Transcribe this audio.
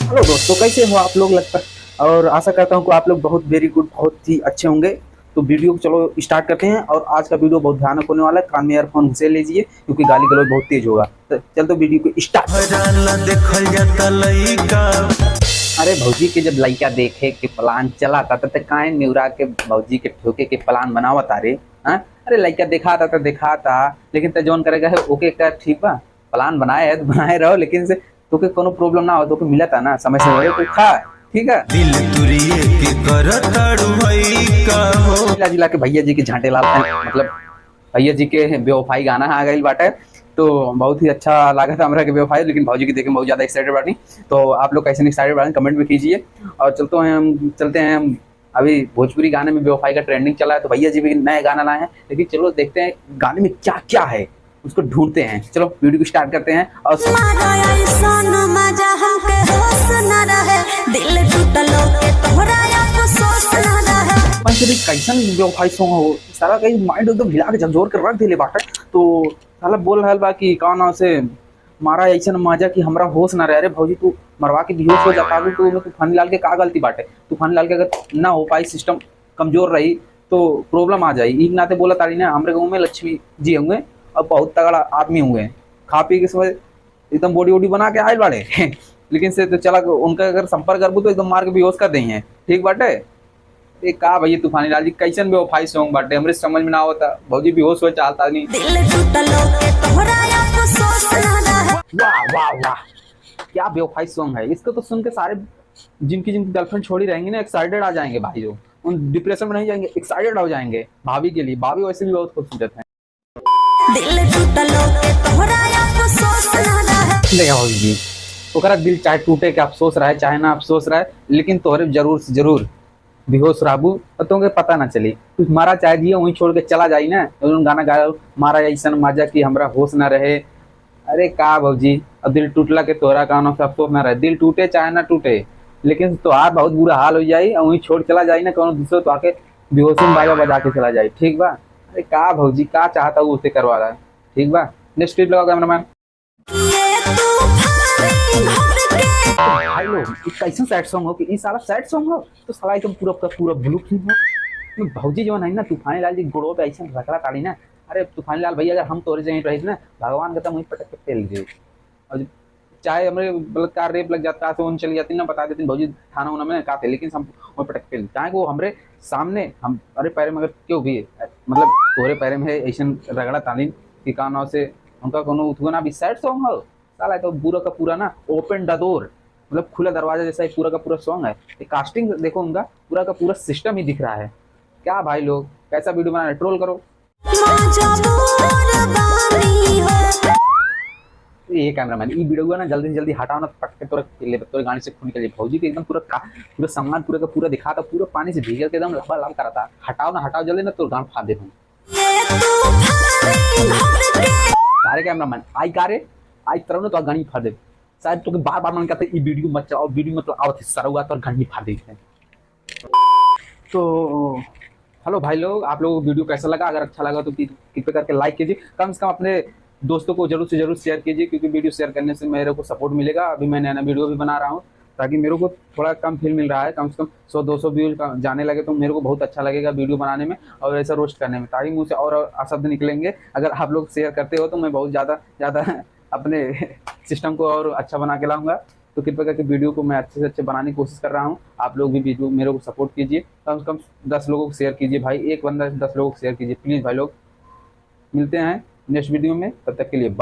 Hello दोस्तों, कैसे हो आप लोग? लगता और आशा करता हूँ कि आप लोग बहुत वेरी गुड, बहुत ही अच्छे होंगे। तो वीडियो को चलो स्टार्ट करते हैं। और आज का वीडियो बहुत भयानक होने वाला है। कान में ईयरफोन घुसे लीजिए क्योंकि गाली गलौज बहुत तेज होगा। तो चल तो वीडियो को स्टार्ट। अरे भौजी के जब लइका देखे के प्लान चला था तो काहे न्यूरा के भौजी के ठोके के प्लान बनावा तारे। हाँ, अरे लइका देखा था तो देखा था, लेकिन तो जोन करेगा है ओके का ठीक बा। प्लान बनाए है तो बनाए रहो, लेकिन से तोके कोनो प्रॉब्लम ना हो, तोके मिला था ना समय से तू खा। ठीक है, दिल तुरिए के करताड़ू भई का हो। जिला जिला के भैया जी के झांटे लाल मतलब भैया जी के बेवफाई गाना आ गई बाटे। तो बहुत ही अच्छा लगा था हमारा के बेवफाई, लेकिन भौजी की देखे बहुत ज़्यादा एक्साइटेड बाटी। तो आप लोग कैसे एक्साइटेड बाटी कमेंट में कीजिए। और चलते हैं हम अभी भोजपुरी गाने में बेवफाई का ट्रेंडिंग चला है, तो भैया जी भी नए गाना लाए हैं। लेकिन चलो देखते हैं गाने में क्या क्या है, उसको ढूंढते हैं। चलो वीडियो को स्टार्ट करते हैं। और कैसन बेवफाई सॉन्ग हो, सारा कहीं माइंड एकदम हिला के झकझोर के रख दिले बाटे। तो साला बोल रहा बा कि का ना से मारा ऐसा मजा कि हमरा होश ना रहे। अरे भौजी तू मरवा के बेहोश हो जाता तो तूफानी लाल के का गलती बाटे? तूफानी लाल के अगर ना हो पाई, सिस्टम कमजोर रही तो प्रॉब्लम आ जाए। ई नाते बोला तारी ना, हमारे गाँव में लक्ष्मी जी होंगे और बहुत तगड़ा आदमी होंगे, खा पी के समय एकदम बॉडी वॉडी बना के आए बाड़े लेकिन से तो चला उनका अगर संपर्क करबू तो एकदम मार के बेहोश कर देंगे। ठीक बाटे। एक का भैया तूफानी लाल जी कैसन बेवफाई सॉन्ग बाटे, हमरे समझ में ना होता। भौजी बेहोश हो चाहता नहीं। वाह वाह वाह, क्या बेवफाई सॉन्ग है। इसको तो सुन के सारे जिनकी जिनकी गर्लफ्रेंड छोड़ी रहेंगी ना, एक्साइटेड आ जाएंगे भाई। जो उन डिप्रेशन में नहीं जाएंगे, एक्साइटेड हो जाएंगे भाभी के लिए। भाभी वैसे भी बहुत खूबसूरत है। देखा भाभी जी, ओकरा दिल चाहे टूटे के अफसोस रहे चाहे ना अफसोस रहे, लेकिन तोहरे जरूर से जरूर बेहोश राबू और तुमके पता ना चली। कुछ मारा चाहे दिए वहीं छोड़ के चला जाई ना। तो गाना गाया मारा ऐसा मजा कि हमरा होश ना रहे। अरे का भौजी, अब दिल टूटला के तोहरा कानों से अफसोस ना रहे। दिल टूटे चाहे ना टूटे, लेकिन तोहार बहुत बुरा हाल हो जाई और वहीं छोड़ चला जाई ना, कोनो दूसरे तो आके बेहोशी में बाजा बजा के चला जाए। ठीक बा। अरे का भौजी का चाहता हूँ उसे करवा रहा है। ठीक बा, नेक्स्ट क्लिप लगाओ कैमरामैन। भाई लोग कैसा सैड सॉन्ग हो कि ये सारा सैड सॉन्ग हो तो साला एकदम पूरा का पूरा ब्लू फिल्म हो। भौजी जो है ना तूफानी लाल जी गोड़ों पे ऐसा रगड़ा ताड़ी ना। अरे तूफानी लाल भैया अगर हम तोरे जहीं रही ना, भगवान का वहीं पटक के फेल दे। और चाहे हमारे बलात्कार रेप लग जाता तो उन चली जाती ना, बता देती भौजी थाना उना में कहा थे, लेकिन हम वहीं पटक फेल चाहे वो हमारे सामने हम अरे पैर में अगर क्यों भी मतलब तोरे पैर में ऐसा रगड़ा ताली कि कानों से उनका कोनो उठना भी सैड सॉन्ग हो। साला तो पूरा का पूरा ना ओपन द डोर, मतलब खुला दरवाजा जैसा एक पूरा का पूरा सॉन्ग है। कास्टिंग देखो उनका पूरा का पूरा सिस्टम ही दिख रहा है। क्या भाई लोग कैसा वीडियो बना रहे, ट्रोल करो। ये कैमरामैन ये वीडियो ना जल्दी से जल्दी हटाओ ना, पट के तोरे गाड़ी से खून निकल। भौजी के एकदम पूरा सामान पूरा का पूरा दिखा था, पूरा पानी से भीग के एकदम लबा लब करा था। हटाओ ना हटाओ जल्दी ना, तो गांड फाड़ दे दूँ। सारे कैमरामैन आई कारे आई तरह ना तो गाड़ी फाड़ दे। शायद तो बार बार मन कहते हैं वीडियो मत चलाओ, वीडियो मत आओ सरौगा तो घंटी फाड़ देते हैं। तो हेलो भाई लोग, आप लोगों को वीडियो कैसा लगा? अगर अच्छा लगा तो कृपया करके लाइक कीजिए, कम से कम अपने दोस्तों को जरूर से जरूर शेयर कीजिए, क्योंकि वीडियो शेयर करने से मेरे को सपोर्ट मिलेगा। अभी मैं नया नया वीडियो भी बना रहा हूँ ताकि मेरे को थोड़ा कम फील मिल रहा है। कम से कम 100-200 व्यूज जाने लगे तो मेरे को बहुत अच्छा लगेगा वीडियो बनाने में और ऐसा रोस्ट करने में, ताकि मुझसे और शब्द निकलेंगे। अगर आप लोग शेयर करते हो तो मैं बहुत ज़्यादा अपने सिस्टम को और अच्छा बना के लाऊंगा। तो कृपया करके वीडियो को मैं अच्छे से अच्छे बनाने की कोशिश कर रहा हूँ। आप लोग भी वीडियो मेरे को सपोर्ट कीजिए, कम से कम 10 लोगों को शेयर कीजिए भाई। एक बंदा 10 लोगों को शेयर कीजिए प्लीज़ भाई लोग। मिलते हैं नेक्स्ट वीडियो में, तब तक के लिए बाय।